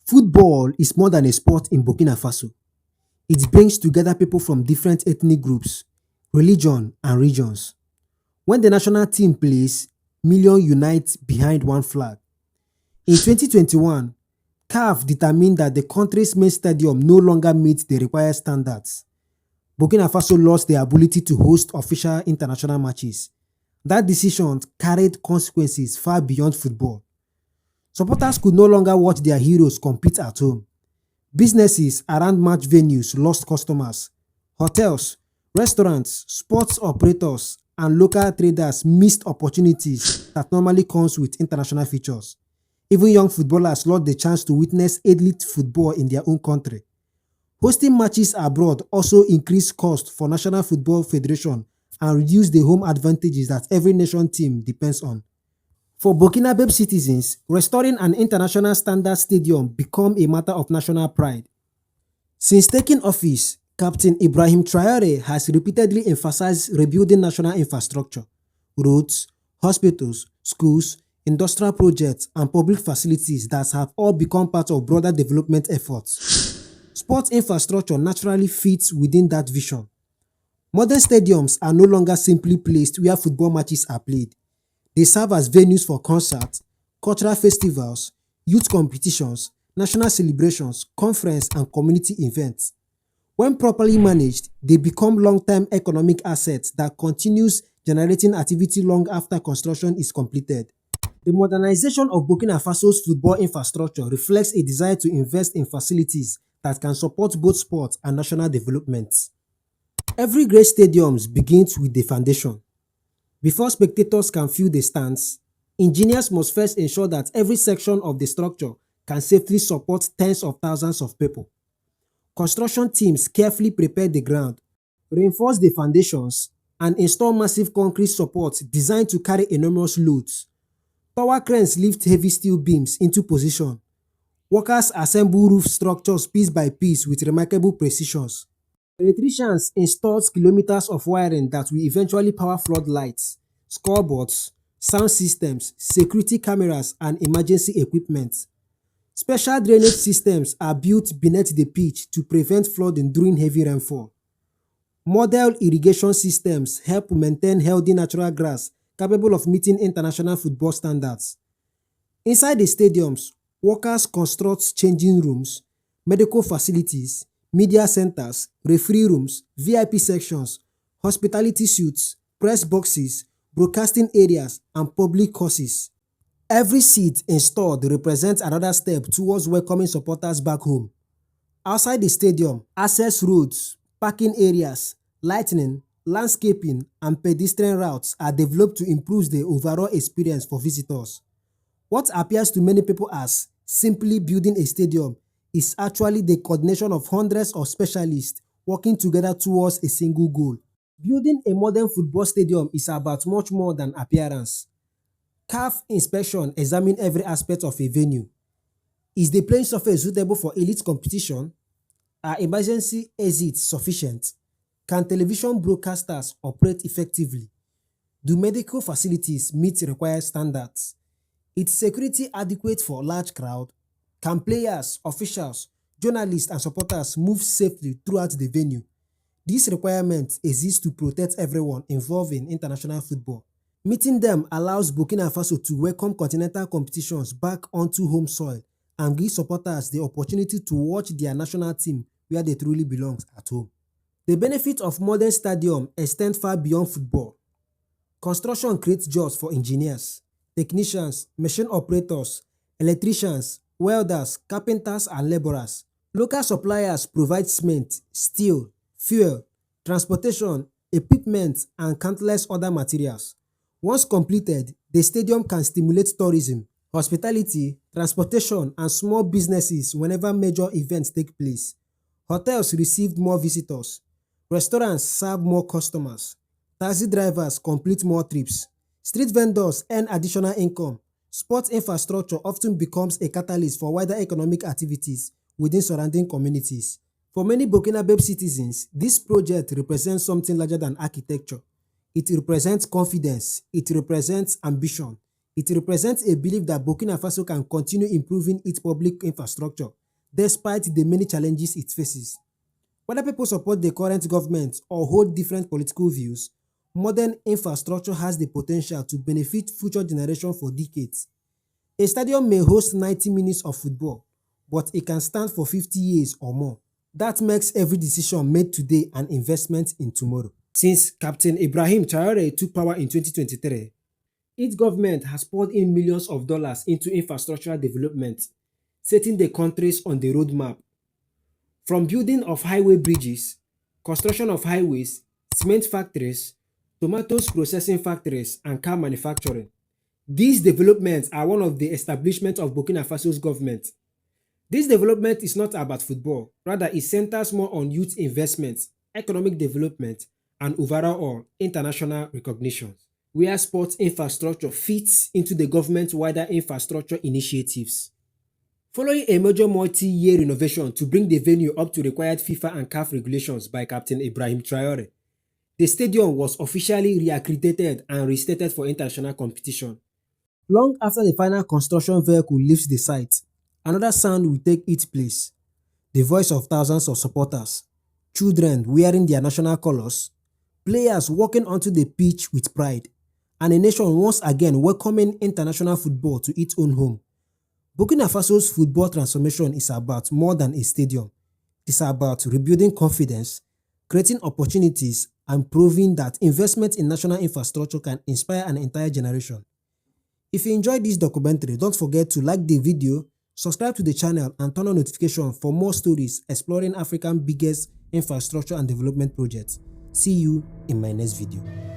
Football is more than a sport in Burkina Faso. It brings together people from different ethnic groups, religion, and regions. When the national team plays, millions unite behind one flag. In 2021, CAF determined that the country's main stadium no longer meets the required standards. Burkina Faso lost the ability to host official international matches. That decision carried consequences far beyond football. Supporters could no longer watch their heroes compete at home. Businesses around match venues lost customers. Hotels, restaurants, sports operators, and local traders missed opportunities that normally comes with international features. Even young footballers lost the chance to witness elite football in their own country. Hosting matches abroad also increased cost for National Football Federation and reduced the home advantages that every nation team depends on. For Burkinabe citizens, restoring an international standard stadium became a matter of national pride. Since taking office, Captain Ibrahim Traore has repeatedly emphasized rebuilding national infrastructure, roads, hospitals, schools, industrial projects, and public facilities that have all become part of broader development efforts. Sports infrastructure naturally fits within that vision. Modern stadiums are no longer simply placed where football matches are played. They serve as venues for concerts, cultural festivals, youth competitions, national celebrations, conference, and community events. When properly managed, they become long-term economic assets that continues generating activity long after construction is completed. The modernization of Burkina Faso's football infrastructure reflects a desire to invest in facilities that can support both sport and national development. Every great stadium begins with the foundation. Before spectators can fill the stands, engineers must first ensure that every section of the structure can safely support tens of thousands of people. Construction teams carefully prepare the ground, reinforce the foundations, and install massive concrete supports designed to carry enormous loads. Tower cranes lift heavy steel beams into position. Workers assemble roof structures piece by piece with remarkable precision. Electricians install kilometers of wiring that will eventually power floodlights, scoreboards, sound systems, security cameras, and emergency equipment. Special drainage systems are built beneath the pitch to prevent flooding during heavy rainfall. Model irrigation systems help maintain healthy natural grass capable of meeting international football standards. Inside the stadiums, workers construct changing rooms, medical facilities, media centers, referee rooms, VIP sections, hospitality suites, press boxes, broadcasting areas, and public courses. Every seat installed represents another step towards welcoming supporters back home. Outside the stadium, access roads, parking areas, lighting, landscaping, and pedestrian routes are developed to improve the overall experience for visitors. What appears to many people as simply building a stadium is actually the coordination of hundreds of specialists working together towards a single goal. Building a modern football stadium is about much more than appearance. CAF inspection examines every aspect of a venue. Is the playing surface suitable for elite competition? Are emergency exits sufficient? Can television broadcasters operate effectively? Do medical facilities meet required standards? Is security adequate for a large crowd? Can players, officials, journalists, and supporters move safely throughout the venue? These requirements exist to protect everyone involved in international football. Meeting them allows Burkina Faso to welcome continental competitions back onto home soil and give supporters the opportunity to watch their national team where they truly belong at home. The benefits of modern stadium extend far beyond football. Construction creates jobs for engineers, technicians, machine operators, electricians, welders, carpenters, and laborers. Local suppliers provide cement, steel, fuel, transportation, equipment, and countless other materials. Once completed, the stadium can stimulate tourism, hospitality, transportation, and small businesses whenever major events take place. Hotels received more visitors. Restaurants serve more customers. Taxi drivers complete more trips. Street vendors earn additional income. Sports infrastructure often becomes a catalyst for wider economic activities within surrounding communities. For many Burkinabe citizens, this project represents something larger than architecture. It represents confidence, it represents ambition, It represents a belief that Burkina Faso can continue improving its public infrastructure despite the many challenges it faces. Whether people support the current government or hold different political views, modern infrastructure has the potential to benefit future generations for decades. A stadium may host 90 minutes of football, but it can stand for 50 years or more. That makes every decision made today an investment in tomorrow. Since Captain Ibrahim Traore took power in 2023, its government has poured in millions of dollars into infrastructural development, setting the countries on the roadmap. From building of highway bridges, construction of highways, cement factories, tomatoes processing factories, and car manufacturing. These developments are one of the establishments of Burkina Faso's government. This development is not about football, rather it centers more on youth investments, economic development, and overall international recognition, where sports infrastructure fits into the government's wider infrastructure initiatives. Following a major multi-year renovation to bring the venue up to required FIFA and CAF regulations by Captain Ibrahim Traore, the stadium was officially reaccredited and restated for international competition. Long after the final construction vehicle leaves the site, another sound will take its place: the voice of thousands of supporters, children wearing their national colors, players walking onto the pitch with pride, and a nation once again welcoming international football to its own home. Burkina Faso's football transformation is about more than a stadium. It's about rebuilding confidence, creating opportunities, and proving that investment in national infrastructure can inspire an entire generation. If you enjoyed this documentary, don't forget to like the video, subscribe to the channel, and turn on notifications for more stories exploring Africa's biggest infrastructure and development projects. See you in my next video.